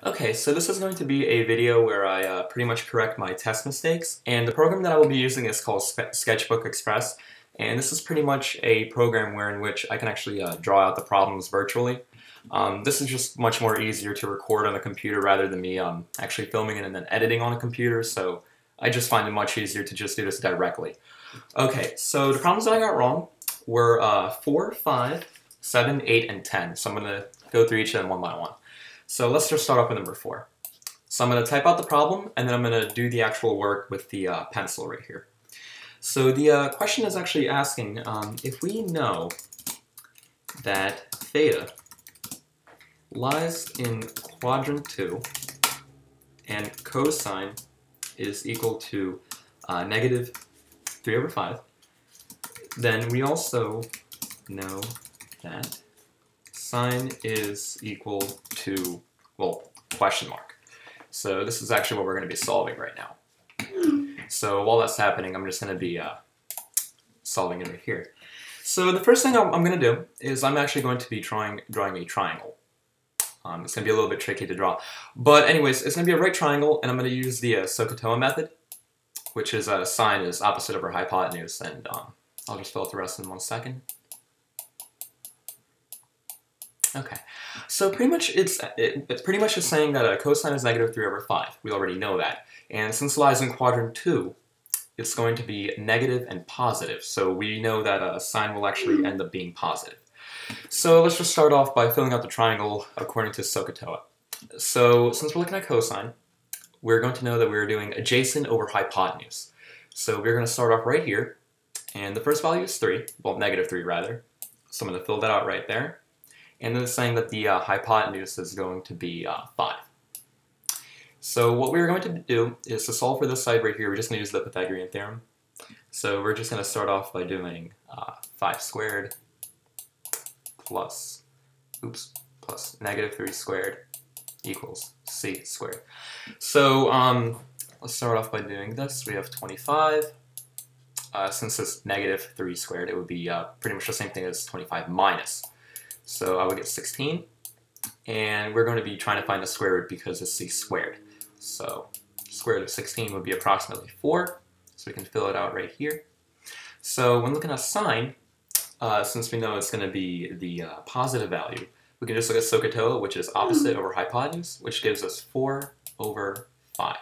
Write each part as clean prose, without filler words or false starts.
Okay, so this is going to be a video where I pretty much correct my test mistakes, and the program that I will be using is called Sketchbook Express, and this is pretty much a program in which I can actually draw out the problems virtually. This is just much more easier to record on the computer rather than me actually filming it and then editing on a computer, so I just find it much easier to just do this directly. Okay, so the problems that I got wrong were 4, 5, 7, 8, and 10, so I'm going to go through each of them one by one. So let's just start off with number 4. So I'm going to type out the problem, and then I'm going to do the actual work with the pencil right here. So the question is actually asking if we know that theta lies in quadrant 2 and cosine is equal to negative 3 over 5, then we also know that sine is equal to, well, question mark. So this is actually what we're going to be solving right now. So while that's happening, I'm just going to be solving it right here. So the first thing I'm going to do is I'm actually going to be drawing a triangle. It's going to be a little bit tricky to draw. But anyways, it's going to be a right triangle, and I'm going to use the SOROKA method, which is sine is opposite over hypotenuse, and I'll just fill out the rest in 1 second. Okay, so pretty much it's pretty much just saying that cosine is negative 3 over 5. We already know that. And since it lies in quadrant 2, it's going to be negative and positive. So we know that sine will actually end up being positive. So let's just start off by filling out the triangle according to SOROKA. So since we're looking at cosine, we're going to know that we're doing adjacent over hypotenuse. So we're going to start off right here, and the first value is 3, well, negative 3 rather. So I'm going to fill that out right there. And then it's saying that the hypotenuse is going to be 5. So what we're going to do is to solve for this side right here, we're just going to use the Pythagorean theorem. So we're just going to start off by doing 5 squared plus negative 3 squared equals c squared. So let's start off by doing this. We have 25. Since it's negative 3 squared, it would be pretty much the same thing as 25 minus. So I would get 16, and we're going to be trying to find the square root because it's c squared. So square root of 16 would be approximately 4, so we can fill it out right here. So when looking at sine, since we know it's going to be the positive value, we can just look at SOROKA, which is opposite over hypotenuse, which gives us 4 over 5.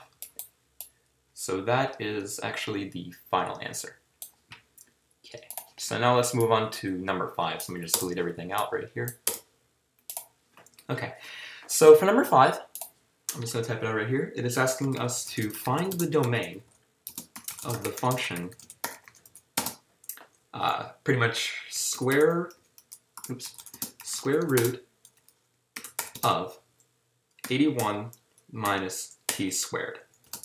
So that is actually the final answer. Okay. So now let's move on to number 5. So let me just delete everything out right here. Okay, so for number 5, I'm just going to type it out right here. It is asking us to find the domain of the function, pretty much square root of 81 minus t squared.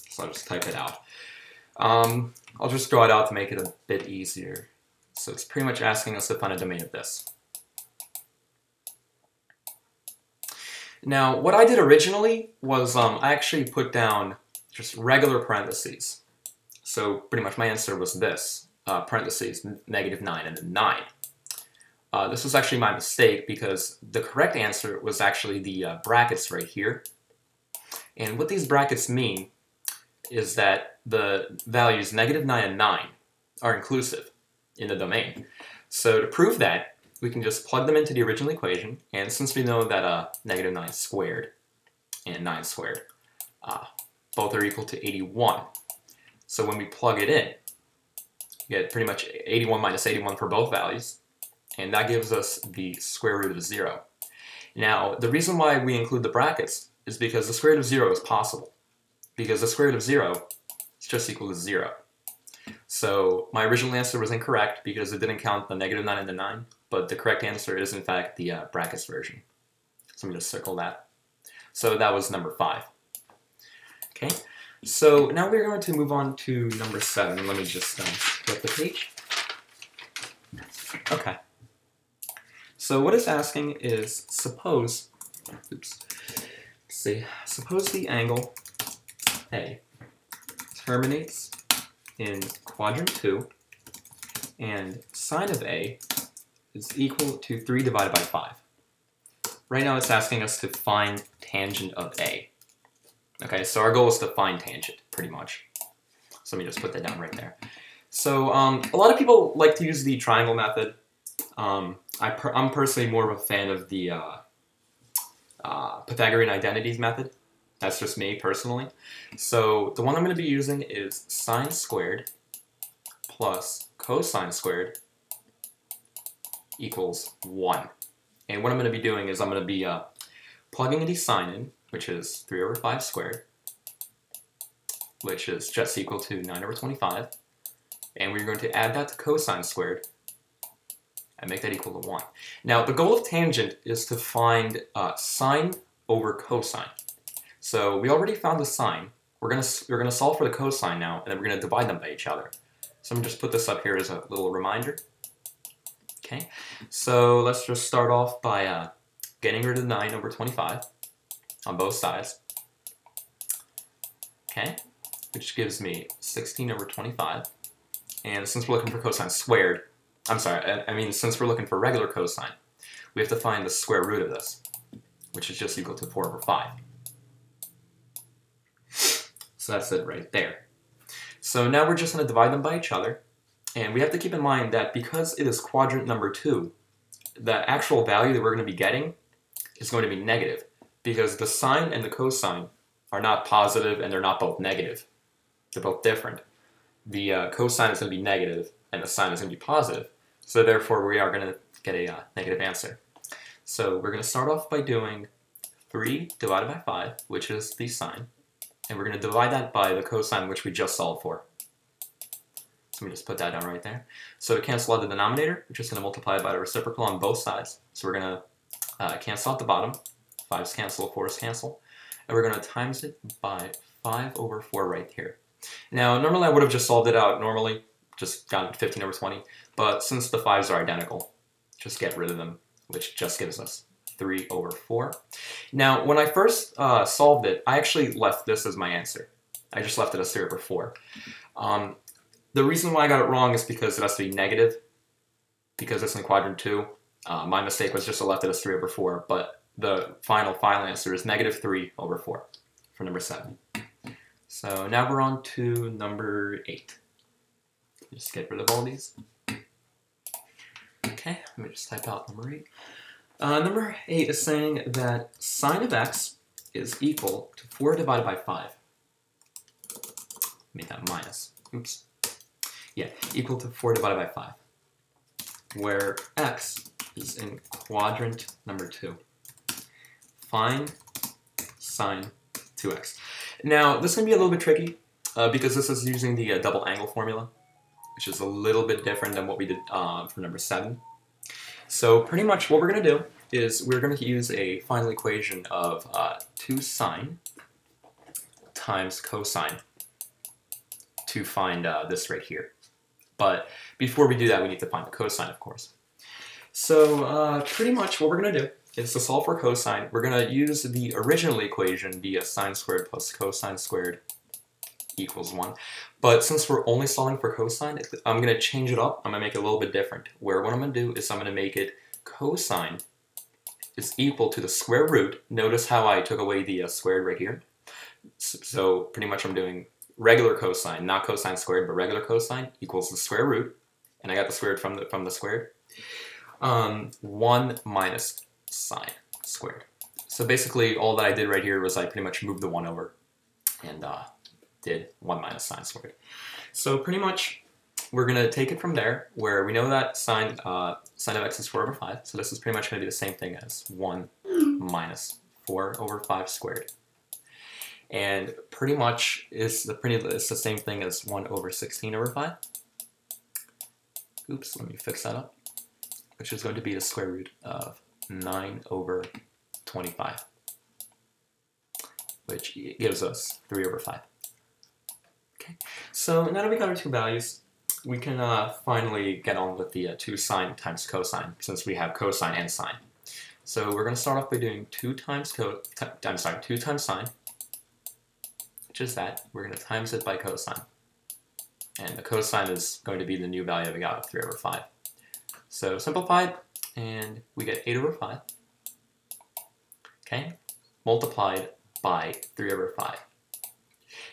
So I'll just type it out. I'll just draw it out to make it a bit easier. So it's pretty much asking us to find a domain of this. Now, what I did originally was I actually put down just regular parentheses. So pretty much my answer was this, parentheses, negative 9 and then 9. This was actually my mistake because the correct answer was actually the brackets right here. And what these brackets mean is that the values negative 9 and 9 are inclusive in the domain. So to prove that, we can just plug them into the original equation, and since we know that negative 9 squared and 9 squared both are equal to 81, so when we plug it in, we get pretty much 81 minus 81 for both values, and that gives us the square root of 0. Now, the reason why we include the brackets is because the square root of 0 is possible, because the square root of 0 is just equal to 0. So my original answer was incorrect because it didn't count the negative 9 and the 9, but the correct answer is in fact the brackets version. So I'm going to circle that. So that was number 5. Okay, so now we're going to move on to number 7. Let me just flip the page. Okay. So what it's asking is suppose the angle A terminates in quadrant 2, and sine of A is equal to 3 divided by 5. Right now it's asking us to find tangent of A. Okay, so our goal is to find tangent, pretty much. So let me just put that down right there. So a lot of people like to use the triangle method. I'm personally more of a fan of the Pythagorean identities method. That's just me personally. So the one I'm going to be using is sine squared plus cosine squared equals 1. And what I'm going to be doing is I'm going to be plugging the sine in, which is 3 over 5 squared, which is just equal to 9 over 25. And we're going to add that to cosine squared and make that equal to 1. Now, the goal of tangent is to find sine over cosine. So we already found the sine. We're gonna solve for the cosine now, and then we're gonna divide them by each other. So I'm gonna just put this up here as a little reminder. Okay, so let's just start off by getting rid of 9 over 25 on both sides. Okay, which gives me 16 over 25. And since we're looking for cosine squared, since we're looking for regular cosine, we have to find the square root of this, which is just equal to 4 over 5. So that's it right there. So now we're just going to divide them by each other. And we have to keep in mind that because it is quadrant number 2, the actual value that we're going to be getting is going to be negative, because the sine and the cosine are not positive and they're not both negative. They're both different. The cosine is going to be negative and the sine is going to be positive. So therefore we are going to get a negative answer. So we're going to start off by doing 3 divided by 5, which is the sine. And we're going to divide that by the cosine, which we just solved for. So let me just put that down right there. So to cancel out the denominator, we're just going to multiply by the reciprocal on both sides. So we're going to cancel out the bottom. 5's cancel, 4's cancel. And we're going to times it by 5 over 4 right here. Now, normally I would have just solved it out normally, just gotten 15 over 20. But since the 5's are identical, just get rid of them, which just gives us 3 over 4. Now, when I first solved it, I actually left this as my answer. I just left it as 3 over 4. The reason why I got it wrong is because it has to be negative, because it's in quadrant 2. My mistake was just to left it as 3 over 4, but the final answer is negative 3 over 4 for number 7. So now we're on to number 8. Just get rid of all these. Okay, let me just type out number 8. Number 8 is saying that sine of x is equal to 4 divided by 5. Make that minus. Oops. Yeah, equal to 4 divided by 5, where x is in quadrant number 2. Find sine 2x. Now, this can be a little bit tricky because this is using the double angle formula, which is a little bit different than what we did for number 7. So pretty much what we're going to do is we're going to use a final equation of 2 sine times cosine to find this right here. But before we do that, we need to find the cosine, of course. So pretty much what we're going to do is to solve for cosine, we're going to use the original equation, the sine squared plus cosine squared equals 1. But since we're only solving for cosine, I'm going to change it up. I'm going to make it a little bit different, where what I'm going to do is I'm going to make it cosine is equal to the square root. Notice how I took away the squared right here. So pretty much I'm doing regular cosine, not cosine squared, but regular cosine equals the square root. And I got the squared from the squared. 1 minus sine squared. So basically all that I did right here was I pretty much moved the 1 over and did 1 minus sine squared. So pretty much we're going to take it from there, where we know that sine of x is 4 over 5. So this is pretty much going to be the same thing as 1 minus 4 over 5 squared. And pretty much it's the same thing as 1 over 16 over 5. Oops, let me fix that up. Which is going to be the square root of 9 over 25. Which gives us 3 over 5. Okay, so now that we got our two values, we can finally get on with the 2 sine times cosine, since we have cosine and sine. So we're going to start off by doing 2 times sine, which is that. We're going to times it by cosine. And the cosine is going to be the new value that we got of 3 over 5. So simplified, and we get 8 over 5. Okay, multiplied by 3 over 5.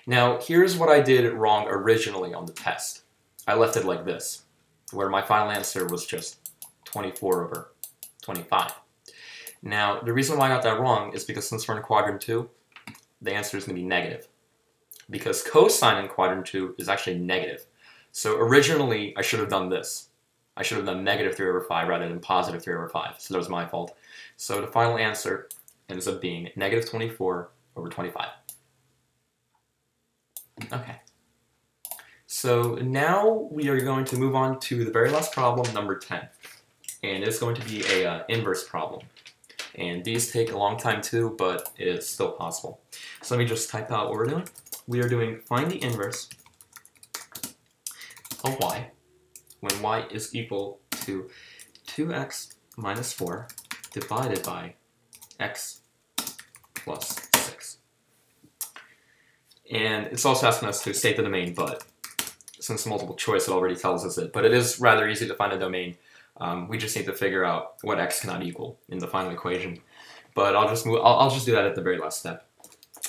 Now, here's what I did wrong originally on the test. I left it like this, where my final answer was just 24 over 25. Now, the reason why I got that wrong is because since we're in quadrant 2, the answer is going to be negative. Because cosine in quadrant 2 is actually negative. So originally, I should have done this. I should have done negative 3 over 5 rather than positive 3 over 5. So that was my fault. So the final answer ends up being negative 24 over 25. Okay. So now we are going to move on to the very last problem, number 10. And it's going to be a inverse problem. And these take a long time too, but it is still possible. So let me just type out what we're doing. We are doing find the inverse of y when y is equal to 2x minus 4 divided by x plus 6. And it's also asking us to state the domain, but since multiple choice it already tells us it. But it is rather easy to find a domain. We just need to figure out what x cannot equal in the final equation. But I'll just do that at the very last step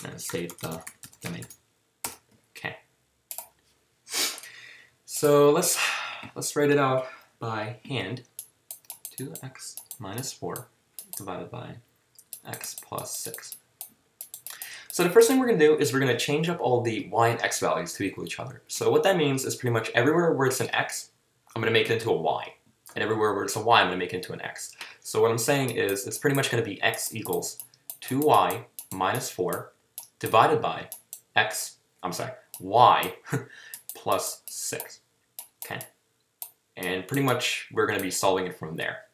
and state the domain. Okay. So let's write it out by hand. 2x minus 4 divided by x plus 6. So the first thing we're going to do is we're going to change up all the y and x values to equal each other. So what that means is pretty much everywhere where it's an x, I'm going to make it into a y. And everywhere where it's a y, I'm going to make it into an x. So what I'm saying is it's pretty much going to be x equals 2y minus 4 divided by y plus 6. Okay? And pretty much we're going to be solving it from there.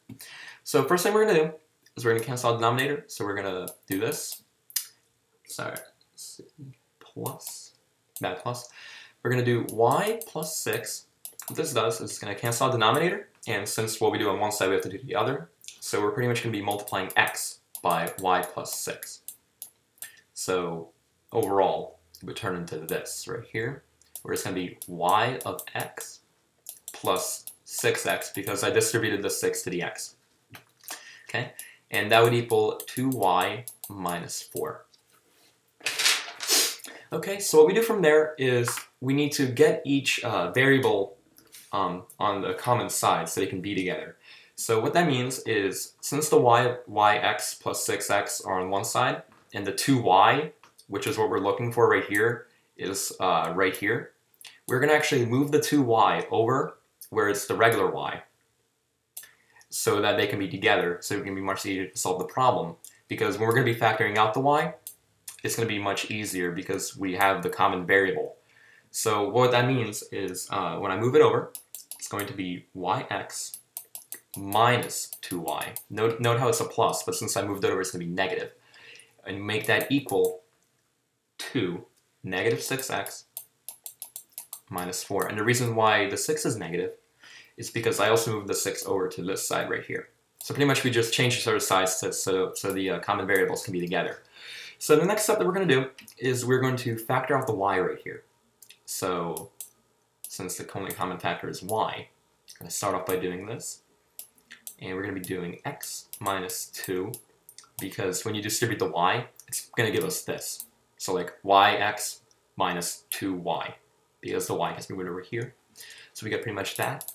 So first thing we're going to do is we're going to cancel out the denominator. So we're going to do this. Sorry, plus. We're going to do y plus 6. What this does is it's going to cancel out the denominator. And since what we do on one side, we have to do the other. So we're pretty much going to be multiplying x by y plus 6. So overall, it would turn into this right here, where it's going to be y of x plus 6x, because I distributed the 6 to the x. Okay, and that would equal 2y minus 4. Okay, so what we do from there is we need to get each variable on the common side so they can be together. So what that means is since the yx plus 6x are on one side and the 2y, which is what we're looking for right here, is right here, we're going to actually move the 2y over where it's the regular y so that they can be together, so it can be much easier to solve the problem. Because when we're going to be factoring out the y, it's going to be much easier because we have the common variable. So what that means is when I move it over, it's going to be yx minus 2y. Note how it's a plus, but since I moved it over, it's going to be negative. And make that equal to negative 6x minus 4. And the reason why the 6 is negative is because I also moved the 6 over to this side right here. So pretty much we just change the sort of sides so the common variables can be together. So the next step that we're going to do is we're going to factor out the y right here. So since the only common factor is y, I'm going to start off by doing this. And we're going to be doing x minus 2, because when you distribute the y, it's going to give us this. So like yx minus 2y, because the y gets moved over here. So we get pretty much that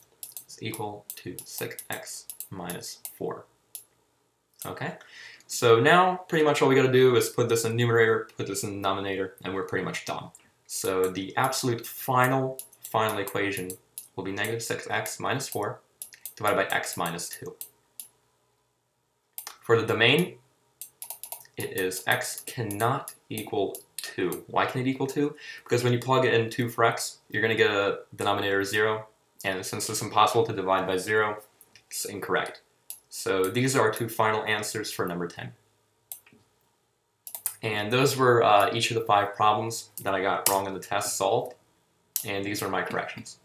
is equal to 6x minus 4. Okay? So now pretty much all we got to do is put this in the numerator, put this in the denominator, and we're pretty much done. So the absolute final equation will be negative 6x minus 4 divided by x minus 2. For the domain, it is x cannot equal 2. Why can it equal 2? Because when you plug it in 2 for x, you're going to get a denominator of 0, and since it's impossible to divide by 0, it's incorrect. So these are our two final answers for number 10. And those were each of the 5 problems that I got wrong in the test solved, and these are my corrections.